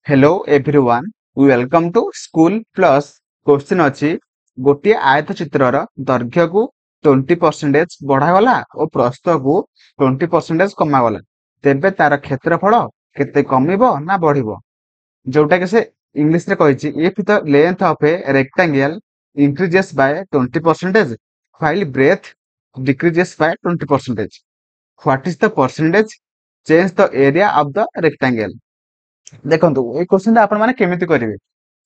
Hello everyone welcome to school plus question अच्छी गोटे आयत चित्रर दैर्घ्य को 20% बढ़ागला और प्रस्थ को 20% कमागला तेबे तार क्षेत्रफल केते कमिबो ना बढ़िबो जोटा कि से इंग्लिश रे कहिछि if the length of a rectangle increases by 20% while breadth decreases by 20%, what is the percentage change the area of the rectangle? देखो ये क्वेश्चन आपण माने केमिति करिवे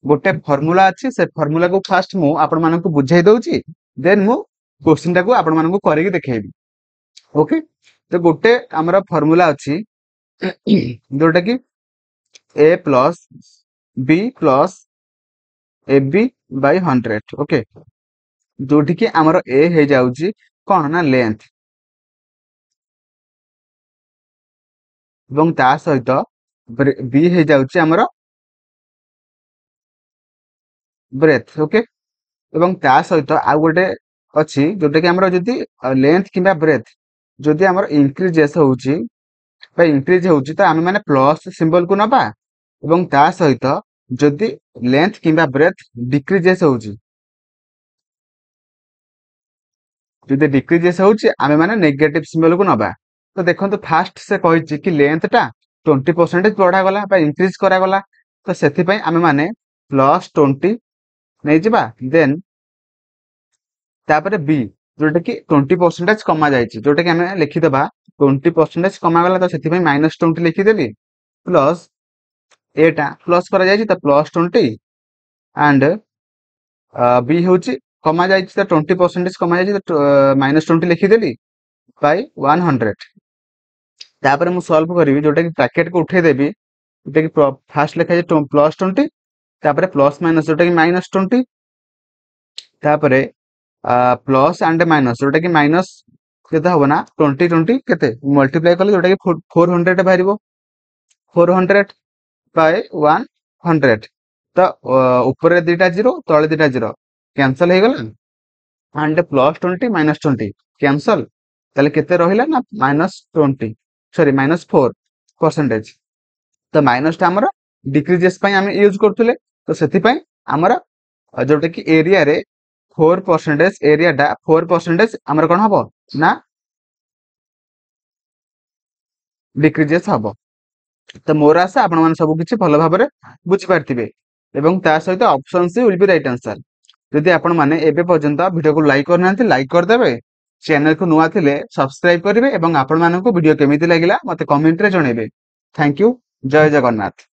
गोटे फार्मूला अछि से फार्मूला को फास्ट मु आपण मानकु बुझाई दउची देन मु क्वेश्चन टा को आपण मानकु करिके देखेबी। ओके तो गोटे हमरा फार्मूला अछि जोटा कि a plus b plus ab by 100। Okay जोठी कि हमर a हे जाउची कोन ना लेंथ एवं ता सहित b हे जाउची हमर ब्रेथ। ओके एवं ता सहित आ गोटे अछि जोटा कि हमर जदी लेंथ किबा ब्रेथ जदी हमर इंक्रीजेस होउची बा इंक्रीज होउची त हम माने प्लस सिंबल को नबा एवं ता सहित जदी लेंथ किबा ब्रेथ डिक्रीजेस होउची जदी डिक्रीजेस होउची हम माने नेगेटिव सिंबल को नबा। तो देखंतु फास्ट से कहिची कि लेंथ टा 20% बढ़ा गला बा इंक्रीज करा गला तो सेति पई हम माने +20 नै जिबा देन तापर बी जोटा कि 20% कमा जाइए जोटा कि हमें लिखिदबा 20% कमा गला तो से -20 लिखिदेली प्लस एटा प्लस करा जाइए तो +20 एंड बी हूँ कमा जाइए तो 20% कमा जाइए तो -20 लिखिदेली बाय 100। तापर मु सॉल्व करी जोटा कि ब्रैकेट को उठे देबी जोटा कि फास्ट लिखा जाए +20 तापर प्लस माइनस जोटा कि -20 तापर प्लस एंड माइनस जोटा कि माइनस केते हबो ना 20 केते मल्टीप्लाई कले जोटा कि 400 बाहरिबो 400 बाय 100 तो ऊपर दुटा जीरो तले दुटा जीरो कैंसल हो गला एंड +20 -20 कैंसल ताले केते रहिला ना -20 सॉरी -4%। तो माइनस टा हमर डिक्रीजेस पई हम यूज करथुले तो सेति पई हमर जोटा कि एरिया रे 4% एरिया टा 4% हमर कोन हबो ना डिक्रीजेस हबो। तो मोर आशा आपण माने सब किछि भलो भाबरे बुझि पारथिबे एवं ता सहित option C will be right answer. यदि आपण माने एबे पर्यंत वीडियो को लाइक करनांती लाइक कर देबे चैनल को नुआ थिले सब्सक्राइब करिवे एवं आपण माननको वीडियो केमिति लागिला मते कमेंट रे जणेबे। थैंक यू जय जगन्नाथ।